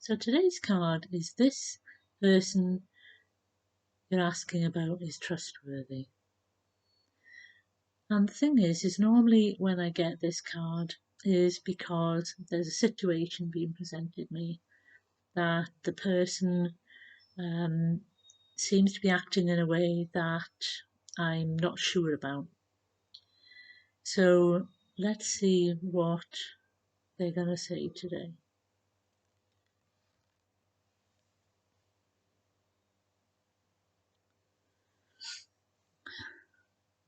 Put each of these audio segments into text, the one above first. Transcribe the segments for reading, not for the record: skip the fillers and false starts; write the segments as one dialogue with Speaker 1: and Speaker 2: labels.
Speaker 1: So today's card is this person you're asking about is trustworthy. And the thing is normally when I get this card is because there's a situation being presented me that the person seems to be acting in a way that I'm not sure about. So let's see what they're going to say today.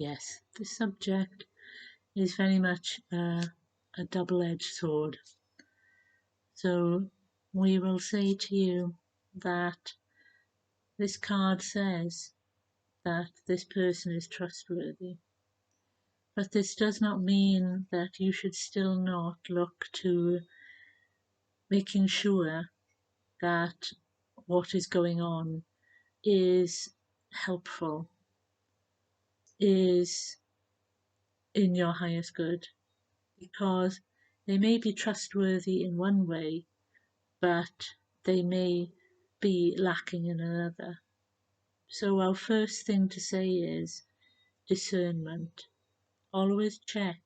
Speaker 1: Yes, the subject is very much a double-edged sword. So we will say to you that this card says that this person is trustworthy. But this does not mean that you should still not look to making sure that what is going on is helpful, is in your highest good, because they may be trustworthy in one way, but they may be lacking in another. So our first thing to say is discernment. Always check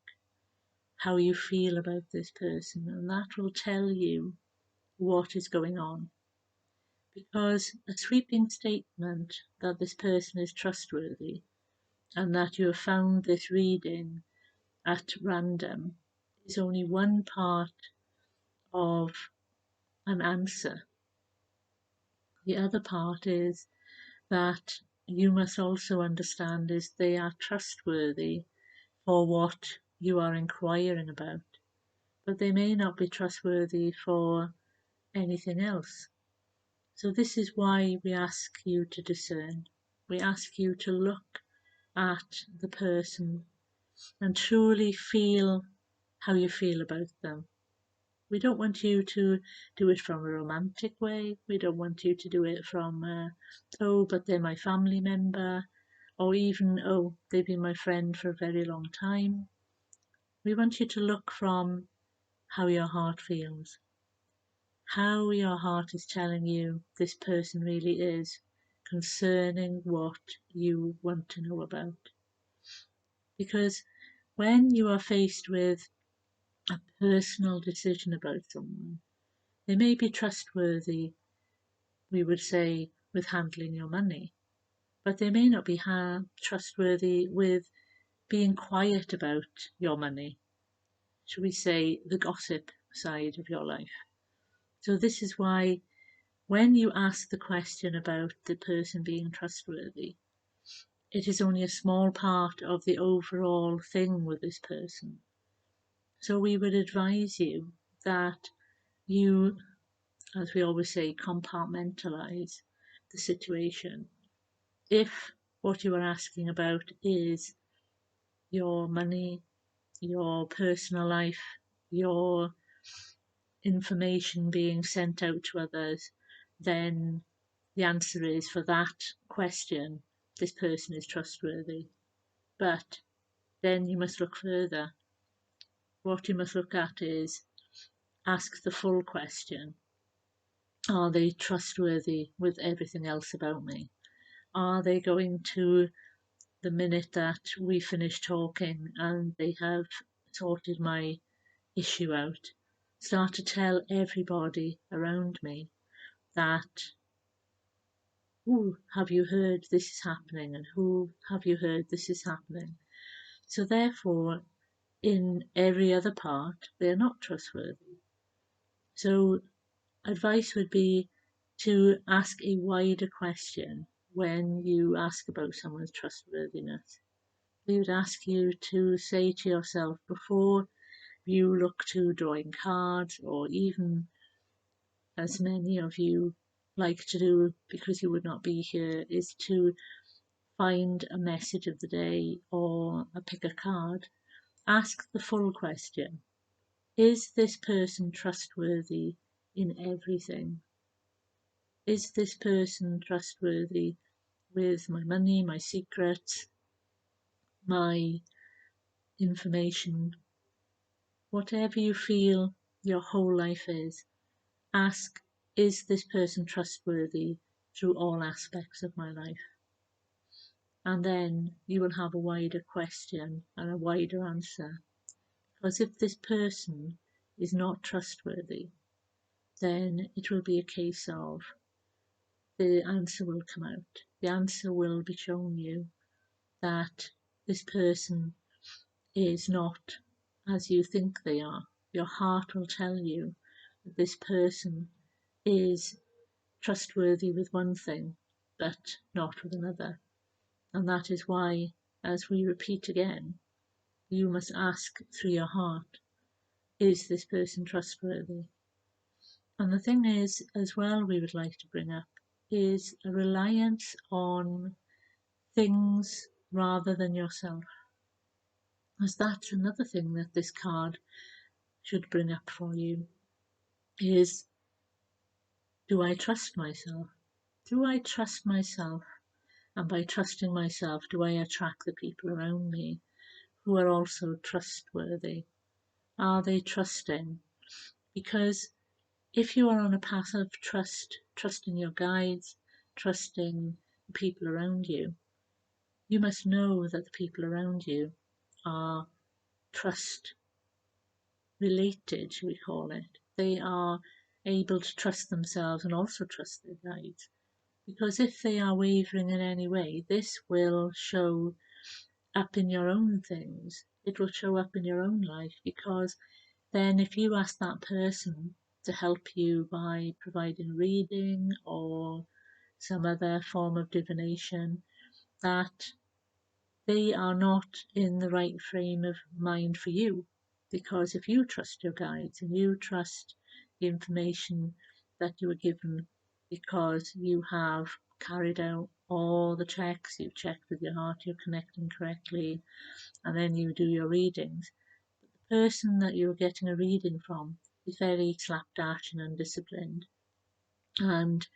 Speaker 1: how you feel about this person, and that will tell you what is going on. Because a sweeping statement that this person is trustworthy and that you have found this reading at random is only one part of an answer. The other part is that you must also understand is they are trustworthy for what you are inquiring about, but they may not be trustworthy for anything else. So this is why we ask you to discern. We ask you to look at the person and truly feel how you feel about them. We don't want you to do it from a romantic way. We don't want you to do it from, oh, but they're my family member, or even, oh, they've been my friend for a very long time. We want you to look from how your heart feels, how your heart is telling you this person really is concerning what you want to know about. Because when you are faced with a personal decision about someone, they may be trustworthy, we would say, with handling your money, but they may not be trustworthy with being quiet about your money, should we say, the gossip side of your life. So this is why when you ask the question about the person being trustworthy, it is only a small part of the overall thing with this person. So we would advise you that you, as we always say, compartmentalize the situation. If what you are asking about is your money, your personal life, your information being sent out to others, then the answer is for that question, this person is trustworthy. But then you must look further. What you must look at is ask the full question. Are they trustworthy with everything else about me? Are they going to, the minute that we finish talking and they have sorted my issue out, start to tell everybody around me that, who have you heard this is happening, and who have you heard this is happening? So therefore, in every other part, they are not trustworthy. So advice would be to ask a wider question when you ask about someone's trustworthiness. We would ask you to say to yourself before you look to drawing cards, or even as many of you like to do because you would not be here, is to find a message of the day or pick a card. Ask the full question. Is this person trustworthy in everything? Is this person trustworthy with my money, my secrets, my information? Whatever you feel your whole life is, ask, is this person trustworthy through all aspects of my life? And then you will have a wider question and a wider answer. Because if this person is not trustworthy, then it will be a case of the answer will come out. The answer will be shown you that this person is not as you think they are. Your heart will tell you that this person is trustworthy with one thing, but not with another. And that is why, as we repeat again, you must ask through your heart, is this person trustworthy? And the thing is, as well, we would like to bring up is a reliance on things rather than yourself. As that's another thing that this card should bring up for you is, do I trust myself? Do I trust myself? And by trusting myself, do I attract the people around me who are also trustworthy? Are they trusting? Because if you are on a path of trust, trusting your guides, trusting the people around you, you must know that the people around you are trust related, we call it. They are able to trust themselves and also trust their guides. Because if they are wavering in any way, this will show up in your own things. It will show up in your own life, because then if you ask that person to help you by providing a reading or some other form of divination, that they are not in the right frame of mind for you. Because if you trust your guides and you trust the information that you were given, because you have carried out all the checks, you've checked with your heart, you're connecting correctly, and then you do your readings, the person that you're getting a reading from is very slapdash and undisciplined, and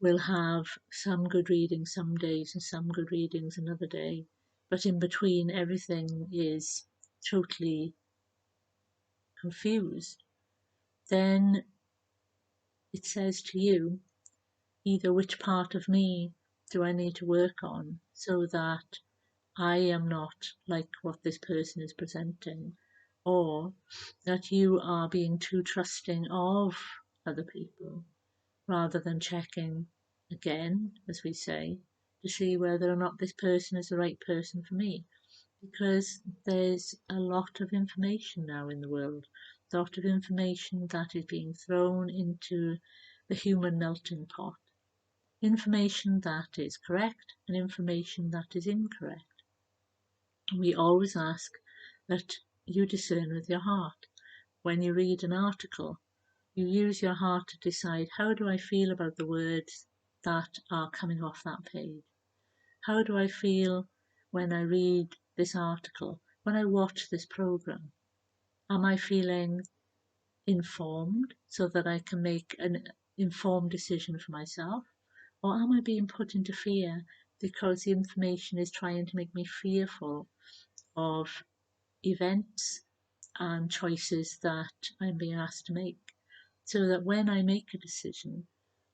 Speaker 1: will have some good readings some days and some good readings another day, but in between everything is totally confused. Then it says to you, either which part of me do I need to work on so that I am not like what this person is presenting, or that you are being too trusting of other people rather than checking again, as we say, to see whether or not this person is the right person for me. Because there's a lot of information now in the world, a lot of information that is being thrown into the human melting pot. Information that is correct and information that is incorrect. We always ask that you discern with your heart. When you read an article, you use your heart to decide, how do I feel about the words that are coming off that page? How do I feel when I read this article, when I watch this program? Am I feeling informed so that I can make an informed decision for myself? Or am I being put into fear because the information is trying to make me fearful of events and choices that I'm being asked to make? So that when I make a decision,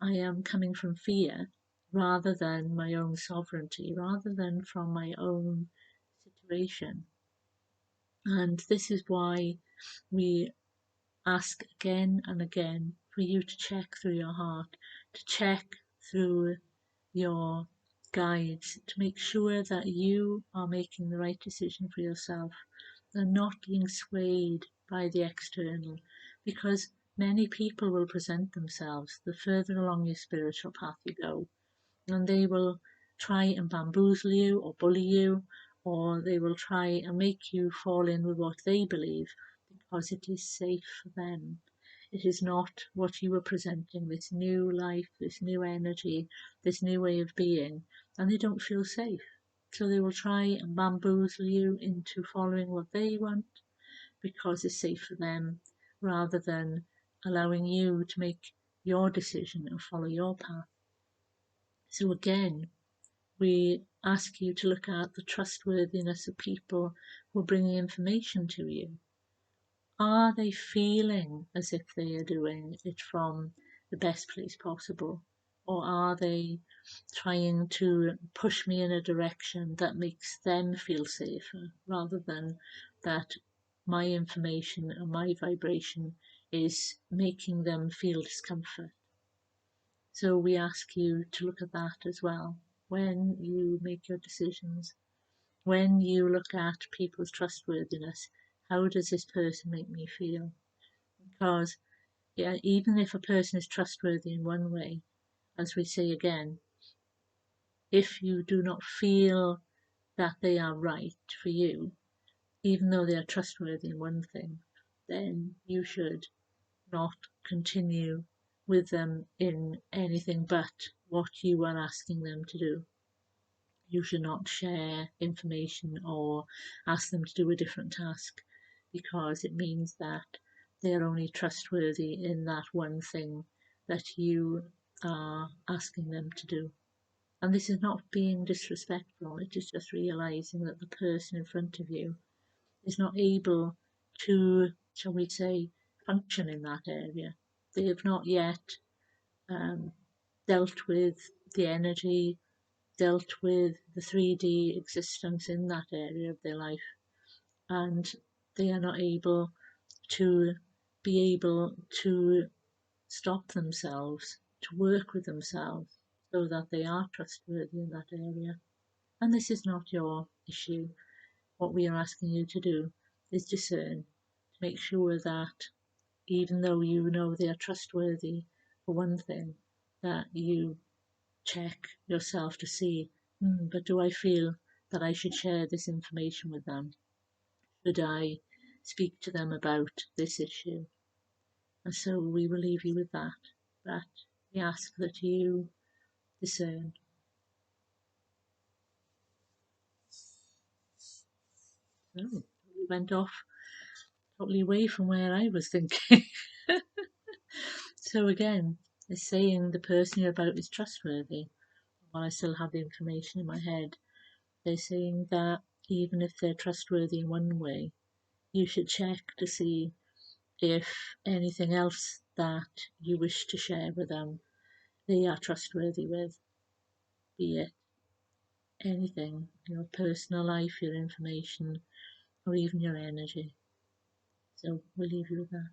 Speaker 1: I am coming from fear rather than my own sovereignty, rather than from my own situation. And this is why we ask again and again for you to check through your heart, to check through your guides, to make sure that you are making the right decision for yourself and not being swayed by the external, because many people will present themselves the further along your spiritual path you go, and they will try and bamboozle you or bully you, or they will try and make you fall in with what they believe because it is safe for them. It is not what you are presenting, this new life, this new energy, this new way of being, and they don't feel safe. So they will try and bamboozle you into following what they want because it's safe for them, rather than allowing you to make your decision and follow your path. So again, we ask you to look at the trustworthiness of people who are bringing information to you. Are they feeling as if they are doing it from the best place possible? Or are they trying to push me in a direction that makes them feel safer rather than that my information and my vibration is making them feel discomfort? So we ask you to look at that as well when you make your decisions. When you look at people's trustworthiness, how does this person make me feel? Because yeah, even if a person is trustworthy in one way, as we say again, if you do not feel that they are right for you, even though they are trustworthy in one thing, then you should not continue with them in anything but what you are asking them to do. You should not share information or ask them to do a different task because it means that they are only trustworthy in that one thing that you are asking them to do. And this is not being disrespectful, it is just realizing that the person in front of you is not able to, shall we say, function in that area. They have not yet um, dealt with the energy, dealt with the 3D existence in that area of their life, and they are not able to be able to stop themselves, to work with themselves so that they are trustworthy in that area. And this is not your issue. What we are asking you to do is discern, to make sure that even though you know they are trustworthy for one thing, that you check yourself to see, but do I feel that I should share this information with them? Should I speak to them about this issue? And so we will leave you with that. But we ask that you discern. Oh, we went off totally away from where I was thinking. So again, it's saying the person you're about is trustworthy. While I still have the information in my head, they're saying that even if they're trustworthy in one way, you should check to see if anything else that you wish to share with them they are trustworthy with, be it anything, your personal life, your information, or even your energy. So we'll leave you with that.